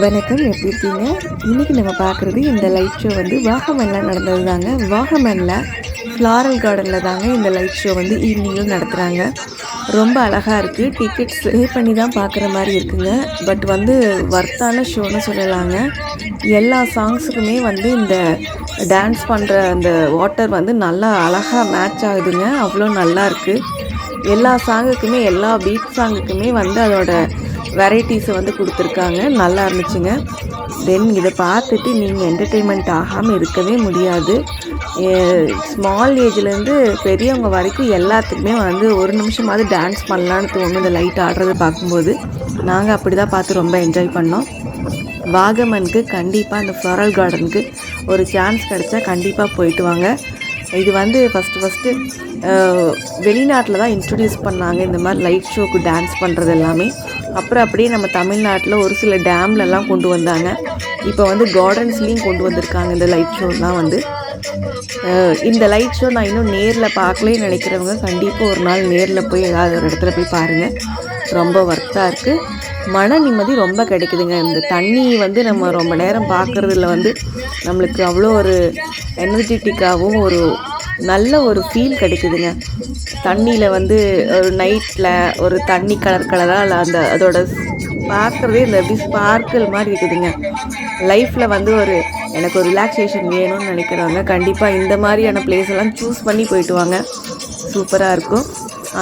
வணக்கம், எப்படி இருக்கீங்க? இன்றைக்கி நம்ம பார்க்குறது இந்த லைட் ஷோ வந்து வாகமனில் நடந்தது தாங்க. வாகமனில் ஃப்ளாரல் கார்டனில் தாங்க இந்த லைட் ஷோ வந்து ஈவினிங்கில் நடத்துகிறாங்க. ரொம்ப அழகாக இருக்குது. டிக்கெட்ஸ் பே பண்ணி தான் பார்க்குற மாதிரி இருக்குங்க. பட் வந்து வர்த்தான ஷோன்னு சொல்லலாங்க. எல்லா சாங்ஸுக்குமே வந்து இந்த டான்ஸ் பண்ணுற அந்த வாட்டர் வந்து நல்லா அழகாக மேட்ச் ஆகுதுங்க. அவ்வளோ நல்லா இருக்குது. எல்லா சாங்குக்குமே, எல்லா பீட் சாங்குக்குமே வந்து அதோட வெரைட்டிஸை வந்து கொடுத்துருக்காங்க. நல்லா இருந்துச்சுங்க. தென் இதை பார்த்துட்டு நீங்கள் என்டர்டெயின்மெண்ட் ஆகாமல் இருக்கவே முடியாது. ஸ்மால் ஏஜ்லேருந்து பெரியவங்க வரைக்கும் எல்லாத்துக்குமே வந்து ஒரு நிமிஷமாவது டான்ஸ் பண்ணலான்னு தோணும் இந்த லைட் ஆடுறதை பார்க்கும்போது. நாங்கள் அப்படி தான் பார்த்து ரொம்ப என்ஜாய் பண்ணோம். வாகமனுக்கு கண்டிப்பாக அந்த ஃப்ளாரல் கார்டனுக்கு ஒரு சான்ஸ் கிடச்சா கண்டிப்பாக போயிட்டு வாங்க. இது வந்து ஃபஸ்ட்டு வெளிநாட்டில் தான் இன்ட்ரடியூஸ் பண்ணாங்க இந்த மாதிரி லைட் ஷோக்கு டான்ஸ் பண்ணுறது எல்லாமே. அப்புறம் அப்படியே நம்ம தமிழ்நாட்டில் ஒரு சில டேம்லலாம் கொண்டு வந்தாங்க. இப்போ வந்து கார்டன்ஸ்லேயும் கொண்டு வந்திருக்காங்க இந்த லைட் ஷோலாம் வந்து. இந்த லைட் ஷோ நான் இன்னும் நேரில் பார்க்கலேன்னு நினைக்கிறவங்க கண்டிப்பாக ஒரு நாள் நேரில் போய் ஏதாவது ஒரு இடத்துல போய் பாருங்கள். ரொம்ப ஒர்த்தாக இருக்குது. மன நிம்மதி ரொம்ப கிடைக்குதுங்க. இந்த தண்ணி வந்து நம்ம ரொம்ப நேரம் பார்க்குறதுல வந்து நம்மளுக்கு அவ்வளோ ஒரு எனர்ஜெட்டிக்காகவும் ஒரு நல்ல ஒரு ஃபீல் கிடைக்குதுங்க. தண்ணியில் வந்து ஒரு நைட்டில் ஒரு தண்ணி கலராக அந்த அதோட பார்க்குறதே இந்த எப்படி ஸ்பார்க்கிள் மாதிரி இருக்குதுங்க. லைஃப்பில் வந்து எனக்கு ஒரு ரிலாக்ஸேஷன் வேணும்னு நினைக்கிறவங்க கண்டிப்பாக இந்த மாதிரியான பிளேஸ் எல்லாம் சூஸ் பண்ணி போயிட்டு வாங்க. சூப்பராக இருக்கும்.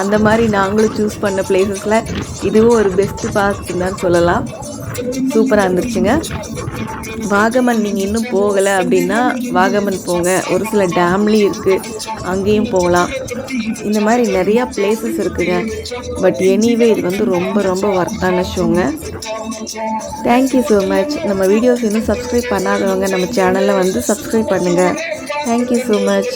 அந்த மாதிரி நாங்களும் சூஸ் பண்ண பிளேஸஸில் இதுவும் ஒரு பெஸ்ட்டு பார்க்குன்னு தான் சொல்லலாம். சூப்பராக இருந்துச்சுங்க. வாகமன் நீங்கள் இன்னும் போகலை அப்படின்னா வாகமன் போங்க. ஒரு சில டேம்லேயும் இருக்குது, அங்கேயும் போகலாம். இந்த மாதிரி நிறையா பிளேசஸ் இருக்குதுங்க. பட் எனிவே இது வந்து ரொம்ப ரொம்ப ஒர்த்தான ஷோங்க. Thank you so much. நம்ம வீடியோஸ் இன்னும் சப்ஸ்கிரைப் பண்ணாதவங்க நம்ம சேனலில் வந்து சப்ஸ்கிரைப் பண்ணுங்கள். Thank you so much.